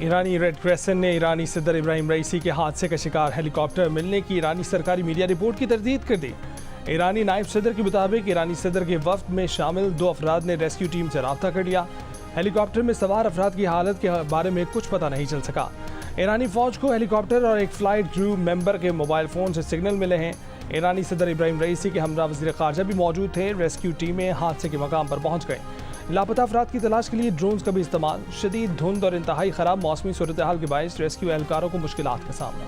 ईरानी red crescent ने ईरानी सदर इब्राहिम रईसी के हादसे का शिकार हेलीकॉप्टर मिलने की ईरानी सरकारी मीडिया रिपोर्ट की तरदीद कर दी। ईरानी नायब सदर के मुताबिक ईरानी सदर के वफ्द में शामिल 2 अफराद ने रेस्क्यू टीम से रब्ता कर लिया। हेलीकॉप्टर में सवार अफराद की हालत के बारे में कुछ पता नहीं चल सका। ईरानी फौज को हेलीकॉप्टर और एक फ्लाइट क्रू मेंबर के मोबाइल फ़ोन से सिग्नल मिले हैं। ईरानी सदर इब्राहिम रईसी के हमरा वज़ीर ख़ारजा भी मौजूद थे। रेस्क्यू टीमें हादसे के मकाम पर पहुँच गए। लापता अफराद की तलाश के लिए ड्रोन्स का भी इस्तेमाल। शदीद धुंध और इंतहाई ख़राब मौसमी सूरत हाल के बायस रेस्क्यू एहलकारों को मुश्किलात का सामना।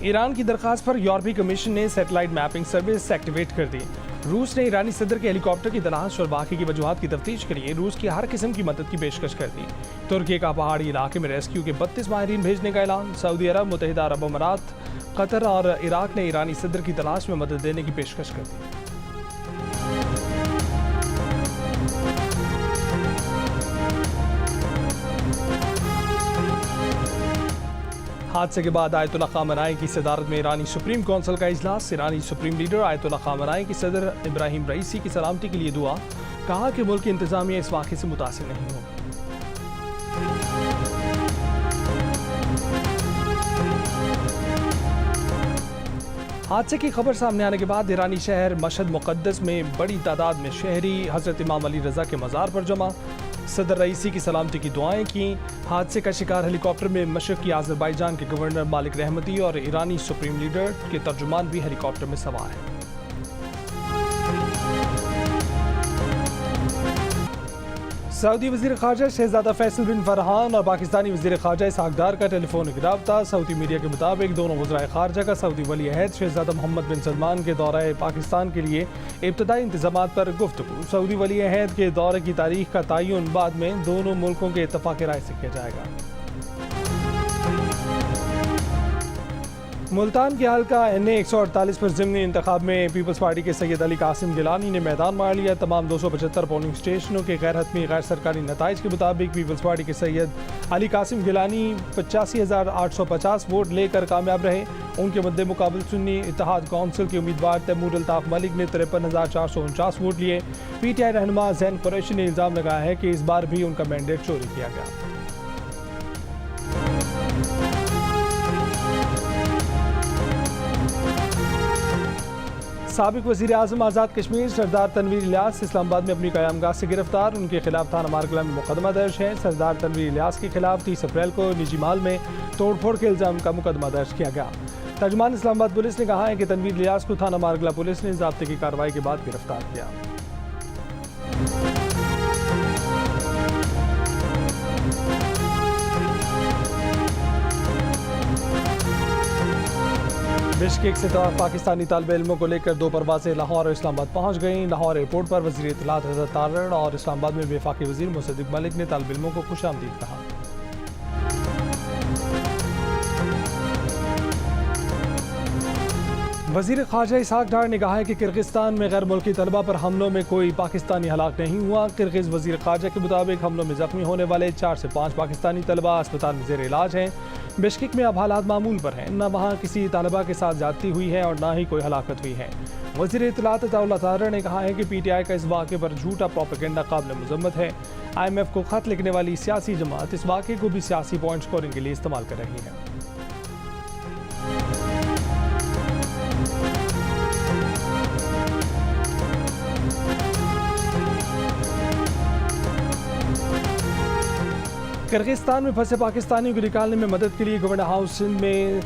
ईरान की दरखास्त पर यूरोपीय कमीशन ने सैटेलाइट मैपिंग सर्विस एक्टिवेट कर दी। रूस ने ईरानी सदर के हेलीकॉप्टर की तलाश और बाकी की वजूहात की तफ्तीश के लिए रूस की हर किस्म की मदद की पेशकश कर दी। तुर्की का पहाड़ी इलाके में रेस्क्यू के 32 माहिरीन भेजने का ऐलान। सऊदी अरब, मुत्तहिदा अरब अमारात, कतर और इराक ने ईरानी सदर की तलाश में मदद देने की पेशकश कर दी। हादसे के बाद आयतुल्लाह खामेनी की सदारत में ईरानी सुप्रीम कौंसिल का इजलास। ईरानी सुप्रीम लीडर आयतुल्लाह खामेनी की सदर इब्राहिम रईसी की सलामती के लिए दुआ। कहा कि मुल्क की इंतजामिया इस वाक़े से मुतासिर नहीं हो। हादसे की खबर सामने आने के बाद ईरानी शहर मशहद मुक़द्दस में बड़ी तादाद में शहरी हज़रत इमाम अली रज़ा के मज़ार पर जमा। सदर रईसी की सलामती की दुआएं की। हादसे का शिकार हेलीकॉप्टर में मशरक़ी आज़रबाईजान के गवर्नर मालिक रहमती और ईरानी सुप्रीम लीडर के तर्जुमान भी हेलीकॉप्टर में सवार हैं। सऊदी वज़ीर ख़ारजा शहज़ादा फैसल बिन फरहान और पाकिस्तानी वज़ीर ख़ारजा इसहाक़ डार का टेलीफोनिक रब्ता। सऊदी मीडिया के मुताबिक दोनों वज़राए ख़ारजा का सऊदी वली अहद शहज़ादा मोहम्मद बिन सलमान के दौरे पाकिस्तान के लिए इब्तदाई इंतज़ामात पर गुफ्तगू। सऊदी वली अहद के दौरे की तारीख का तयन बाद में दोनों मुल्कों के इत्तफ़ाक़ राय से किया जाएगा। मुल्तान के हल्का NA 148 पर ज़िमनी इंतखाब में पीपल्स पार्टी के सैयद अली कासिम गिलानी ने मैदान मार लिया। तमाम 275 पोलिंग स्टेशनों के गैर हतमी गैर सरकारी नताइज के मुताबिक पीपल्स पार्टी के सैयद अली कासिम गिलानी 85,850 वोट लेकर कामयाब रहे। उनके मद्दे मुकाबल सुन्नी इत्तेहाद कौंसिल के उम्मीदवार तैमूर अल्ताफ़ मलिक ने 53,449 वोट लिए। PTI रहनुमा ज़ैन कुरैशी ने इल्ज़ाम लगाया है कि इस बार भी उनका मैंडेट चोरी किया गया। साबिक वज़ीर आज़म आज़ाद कश्मीर सरदार तनवीर इलियास इस्लामाबाद में अपनी क़यामगाह से गिरफ्तार। उनके खिलाफ थाना मारकला में मुकदमा दर्ज है। सरदार तनवीर इलियास के खिलाफ 30 अप्रैल को निजी माल में तोड़फोड़ के इल्ज़ाम का मुकदमा दर्ज किया गया। तर्जुमान इस्लामाबाद पुलिस ने कहा है कि तनवीर इलियास को थाना मारकला पुलिस ने ज़ाब्ते की कार्रवाई के बाद गिरफ्तार किया। बिश्केक से पाकिस्तानी तालिब इल्मों को लेकर 2 परवाज़ें लाहौर और इस्लामाबाद पहुँच गईं। लाहौर एयरपोर्ट पर वज़ीर इत्तलात हज़रत तारड़ और इस्लामाबाद में वफाकी वज़ीर मुसद्दिक़ मलिक ने तालिब इल्मों को खुशामदीद कहा। वज़ीर ख़ारजा इसहाक़ डार ने कहा है कि किर्गिस्तान में गैर मुल्की तलबा पर हमलों में कोई पाकिस्तानी हलाक नहीं हुआ। किर्गिज़ वज़ीर ख़ारजा के मुताबिक हमलों में ज़ख्मी होने वाले 4 से 5 पाकिस्तानी तलबा अस्पताल में ज़ेर इलाज हैं। बिश्केक में अब हालात मामूल पर हैं। न वहाँ किसी तालिबा के साथ ज़्यादती हुई है और न ही कोई हलाकत हुई है। वज़ीर इत्तलात अताउल्लाह तारड़ ने कहा है कि PTI का इस वाक़े पर झूठा प्रोपेगेंडा काबिल मज़म्मत है। IMF को ख़त लिखने वाली सियासी जमात इस वाक़े को भी सियासी पॉइंट स्कोरिंग के लिए इस्तेमाल कर रही है। किर्गिस्तान में फंसे पाकिस्तानियों को निकालने में मदद के लिए गवर्नर हाउस सिंध में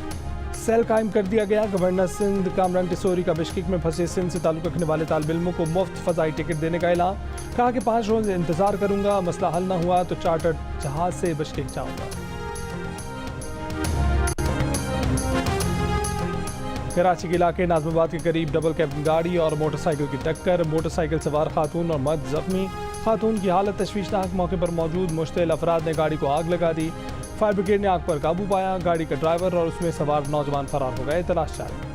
सेल कायम कर दिया गया। गवर्नर सिंध कामरान टिसोरी का बिश्केक में फंसे सिंध से ताल्लुक़ रखने वाले तालिब इल्मों को मुफ्त फ़ज़ाई टिकट देने का ऐलान। कहा कि 5 रोज़ इंतज़ार करूँगा, मसला हल न हुआ तो चार्टर्ड जहाज़ से बिश्केक जाऊँगा। कराची के इलाके नाज़माबाद के करीब डबल कैबिन गाड़ी और मोटरसाइकिल की टक्कर। मोटरसाइकिल सवार खातून और मर्द जख्मी। खातून की हालत तशवीशनाक। मौके पर मौजूद मुश्तिल अफराद ने गाड़ी को आग लगा दी। फायर ब्रिगेड ने आग पर काबू पाया। गाड़ी का ड्राइवर और उसमें सवार नौजवान फरार हो गए। तलाश जारी।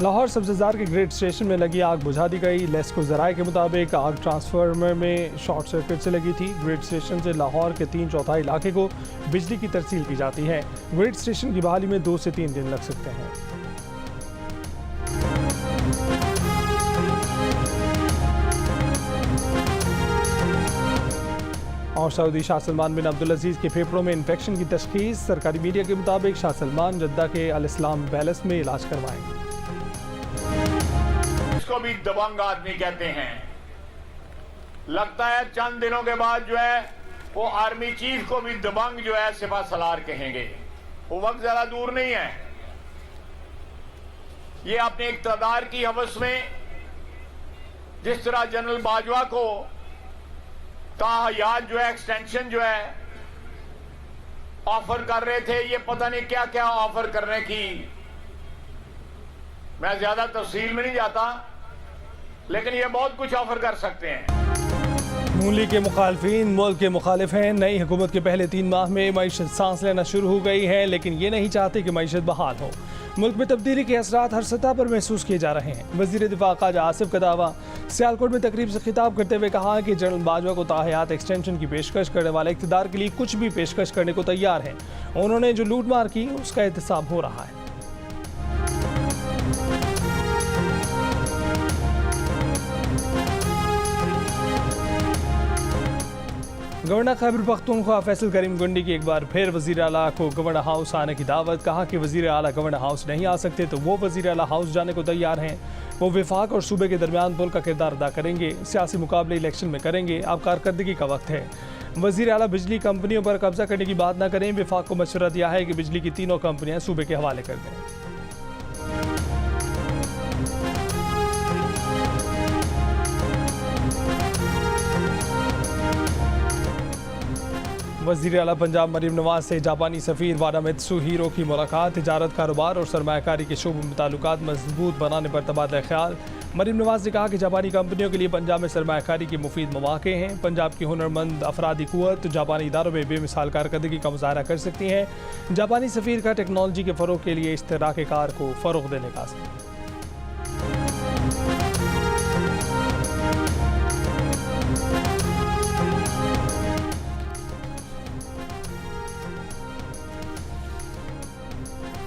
लाहौर सब्ज़जार के ग्रेड स्टेशन में लगी आग बुझा दी गई। लेस्को ज़राए के मुताबिक आग ट्रांसफार्मर में शॉर्ट सर्किट से लगी थी। ग्रेड स्टेशन से लाहौर के 3/4 इलाके को बिजली की तरसील की जाती है। ग्रेड स्टेशन की बहाली में 2 से 3 दिन लग सकते हैं। और सऊदी शाह सलमान बिन अब्दुल अजीज के फेफड़ों में इन्फेक्शन की तशखीस। सरकारी मीडिया के मुताबिक शाह सलमान जद्दा के अल इस्लाम पैलेस में इलाज करवाएंगे। इसको भी दबंग आदमी कहते हैं। लगता है चंद दिनों के बाद जो है वो आर्मी चीफ को भी दबंग जो है सिपा सलार कहेंगे। वो वक्त जरा दूर नहीं है। ये अपने इक़्तिदार की हवस में जिस तरह जनरल बाजवा को ताहयात जो है एक्सटेंशन जो है ऑफर कर रहे थे, ये पता नहीं क्या क्या ऑफर करने की। मैं ज्यादा तफसील में नहीं जाता, लेकिन ये बहुत कुछ ऑफर कर सकते हैं। मूली के मुखालफिन मुल्क के मुखालिफ हैं। नई हुकूमत के पहले 3 माह में मईशत सांस लेना शुरू हो गई है, लेकिन ये नहीं चाहते कि मईशत बहाल हो। मुल्क में तब्दीली के असरात हर सतह पर महसूस किए जा रहे हैं। वज़ीर दिफा ख्वाजा आसिफ का दावा। सियालकोट में तकरीब से खिताब करते हुए कहा कि जनरल बाजवा को ताहयात एक्सटेंशन की पेशकश करने वाले इक़्तिदार के लिए कुछ भी पेशकश करने को तैयार हैं। उन्होंने जो लूट मार की उसका एहतसाब हो रहा है। गवर्नर खैबर पख्तूनख्वा फैसल करीम गुंडी की एक बार फिर वज़ीर आला को गवर्नर हाउस आने की दावत। कहा कि वज़ीर आला गवर्नर हाउस नहीं आ सकते तो वो वज़ीर आला हाउस जाने को तैयार हैं। वो विफाक और सूबे के दरमियान पुल का किरदार अदा करेंगे। सियासी मुकाबले इलेक्शन में करेंगे। अब कारकर्दगी का वक्त है। वज़ीर आला बिजली कंपनियों पर कब्जा करने की बात न करें। विफाक को मशवरा दिया है कि बिजली की तीनों कंपनियां सूबे के हवाले कर दें। वज़ीर आला पंजाब मरीम नवाज से जापानी सफ़ीर वाडामित्सु हीरो की मुलाकात। तिजारत, कारोबार और सरमायाकारी के शोबों में ताल्लुकात मजबूत बनाने पर तबादला ख्याल। मरीम नवाज ने कहा कि जापानी कंपनियों के लिए पंजाब में सरमायाकारी के मुफीद मौके हैं। पंजाब की हुनरमंद अफरादी कुव्वत जापानी इदारों में बेमिसाल कारकर्दगी का मुजाहरा कर सकती हैं। जापानी सफ़ीर का टेक्नोलॉजी के फ़रोग के लिए इश्तराक कार को फ़रोग देने का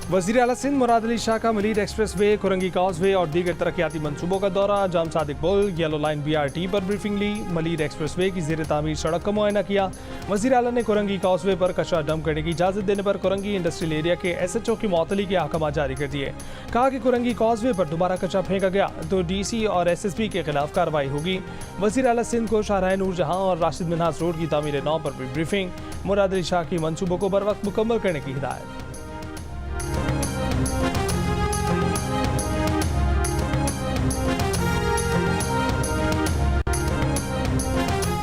वज़ीर आला सिंध मुराद अली शाह का Malir express way, Korangi causeway और दीगर तरक्याती मनसूबों का दौरा। जाम सादिक पुल, येलो लाइन BRT पर ब्रीफिंग ली। मलीर एक्सप्रेस वे की ज़ेर तामीर सड़क का मुआयना किया। वज़ीर आला ने कुरंगी कॉजवे पर कचरा डंप करने की इजाज़त देने पर कुरंगी इंडस्ट्रियल एरिया के SHO की मुअत्तली के अहकाम जारी कर दिए। कहा कि कुरंगी कॉजवे पर दोबारा कचरा फेंका गया तो DC और SSB के खिलाफ कार्रवाई होगी। वज़ीर आला सिंध को शाहराह नूरजहां और राशिद मिन्हाज रोड की तामीर 9 पर भी ब्रीफिंग। मुराद अली शाह की मनसूबों को बर वक्त मुकम्मल करने की हिदायत।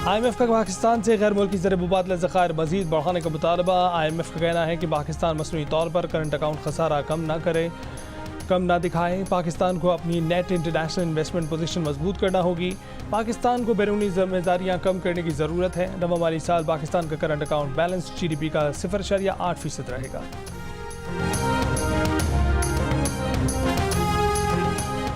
IMF का पाकिस्तान से गैर मुल्की ज़र मुबादला ज़खायर मज़ीद बढ़ाने का मुतालबा। IMF का कहना है कि पाकिस्तान मसनूई तौर पर करंट अकाउंट खसारा कम ना दिखाए। पाकिस्तान को अपनी नेट इंटरनेशनल इन्वेस्टमेंट पोजीशन मजबूत करना होगी। पाकिस्तान को बैरूनी ज़िम्मेदारियाँ कम करने की ज़रूरत है। नवा माली साल पाकिस्तान का करंट अकाउंट बैलेंस GDP का 0.8% रहेगा।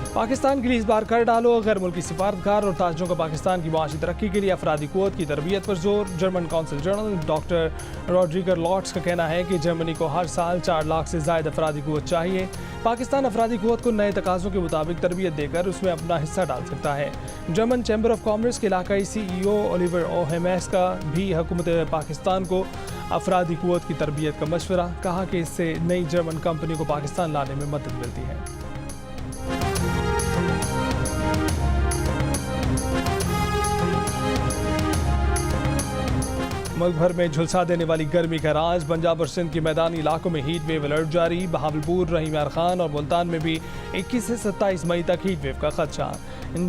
पाकिस्तान के लिए इस बार कर डालो। गैर मुल्की सिफारतकार और ताजरों का पाकिस्तान की माशी तरक्की के लिए अफरादी कुव्वत की तरबियत पर जोर। German consul general doctor Rudiger Lotz का कहना है कि जर्मनी को हर साल 4 लाख से ज़ायद अफरादी कुव्वत चाहिए। पाकिस्तान अफरादी कुव्वत को नए तकाज़ों के मुताबिक तरबियत देकर उसमें अपना हिस्सा डाल सकता है। जर्मन चैम्बर ऑफ कॉमर्स के इलाकाई CEO ओलिवर ओहेमेस का भी हुकूमत पाकिस्तान को अफरादी कुव्वत की तरबियत का मशवरा। कहा कि इससे नई जर्मन कंपनी को पाकिस्तान लाने में मदद मिलती है। मुल्क भर में झुलसा देने वाली गर्मी का राज। पंजाब और सिंध के मैदानी इलाकों में हीट वेव अलर्ट जारी। बहावलपुर, रहीम यार खान और मुल्तान में भी 21 से 27 मई तक हीट वेव का खदशा।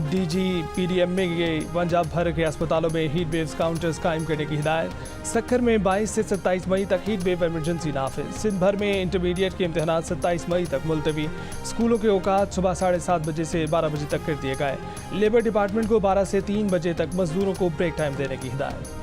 DGPDM में पंजाब भर के अस्पतालों में हीट वेव काउंटर्स कायम करने की हिदायत। सक्खर में 22 से 27 मई तक हीट वेव एमरजेंसी नाफिज। सिंध भर में इंटरमीडिएट के इम्तहान 27 मई तक मुलतवी। स्कूलों के औकात सुबह 7:30 बजे से 12 बजे तक कर दिए गए। लेबर डिपार्टमेंट को 12 से 3 बजे तक मजदूरों को ब्रेक टाइम देने की हिदायत।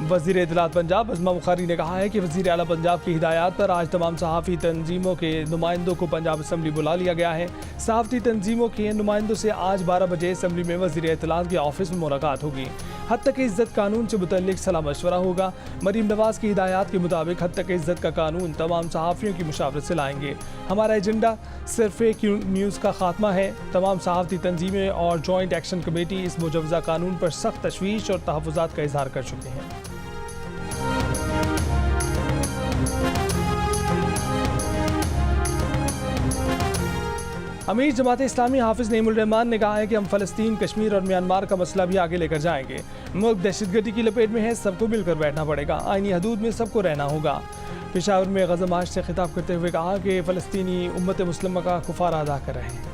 वज़ीर इत्तलात पंजाब अज़मा बुखारी ने कहा है कि वज़ीर आला पंजाब की हिदायत पर आज तमाम सहाफ़ी तंजीमों के नुमाइंदों को पंजाब असम्बली बुला लिया गया है। सहाफ़ती तंजीमों के नुमाइंदों से आज 12 बजे असम्बली में वज़ीर इत्तलात के ऑफिस में मुलाकात होगी। हद तक इज़्ज़त कानून से मुतल्लिक सलाह मशवरा होगा। मरीम नवाज़ की हिदायत के मुताबिक हद तक इज़्ज़त का कानून तमाम सहाफ़ियों की मुशावरत से लाएंगे। हमारा एजेंडा सिर्फ फेक न्यूज़ का खात्मा है। तमाम सहाफ़ती तंजीमें और जॉइंट एक्शन कमेटी इस मुजवज़ा कानून पर सख्त तशवीश और तहफ़्फ़ुज़ात का इज़हार कर चुके हैं। अमीर जमात इस्लामी हाफिज़ नईमुल रहमान ने कहा है कि हम फ़लस्तीन, कश्मीर और म्यांमार का मसला भी आगे लेकर जाएंगे। मुल्क दहशतगर्दी की लपेट में है, सबको मिलकर बैठना पड़ेगा। आईनी हदूद में सबको रहना होगा। पेशावर में गज़म मार्च से खिताब करते हुए कहा कि फ़लस्तीनी उम्मत मुस्लिमा का कुफारा अदा कर रहे हैं।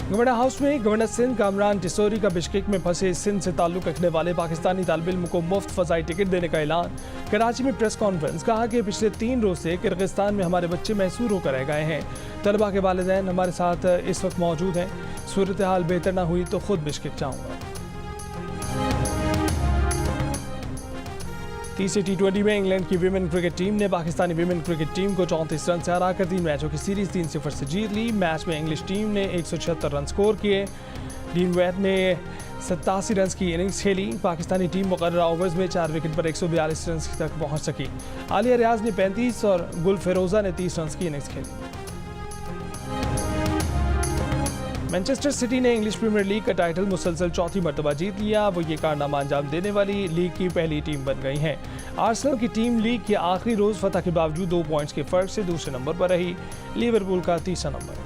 गवर्नर हाउस में गवर्नर सिंध कामरान टिसोरी का बिश्केक में फंसे सिंध से ताल्लुक़ रखने वाले पाकिस्तानी तालिब इल्म को मुफ्त फ़ज़ाई टिकट देने का ऐलान। कराची में प्रेस कॉन्फ्रेंस। कहा कि पिछले 3 रोज़ से किर्गिस्तान में हमारे बच्चे महसूर होकर रह गए हैं। तलबा के वालिदैन हमारे साथ इस वक्त मौजूद हैं। सूरत हाल बेहतर ना हुई तो खुद बिश्केक जाऊँगा। तीसरे T20 में इंग्लैंड की विमेन क्रिकेट टीम ने पाकिस्तानी विमेन क्रिकेट टीम को 34 रन से हराकर 3 मैचों की सीरीज 3-0 से जीत ली। मैच में इंग्लिश टीम ने 176 रन स्कोर किए। डीन वेट ने 87 रन की इनिंग्स खेली। पाकिस्तानी टीम मुकर्ररा ओवर्स में 4 विकेट पर 142 रन तक पहुंच सकी। आलिया रियाज ने 35 और गुल फेरोजा ने 30 रन की इनिंग्स खेली। मैनचेस्टर सिटी ने इंग्लिश प्रीमियर लीग का टाइटल मुसलसल 4थी मरतबा जीत लिया। वो ये कारनामा अंजाम देने वाली लीग की पहली टीम बन गई हैं। आर्सेनल की टीम लीग के आखिरी रोज फतह के बावजूद 2 पॉइंट्स के फर्क से दूसरे नंबर पर रही। लिवरपूल का तीसरा नंबर।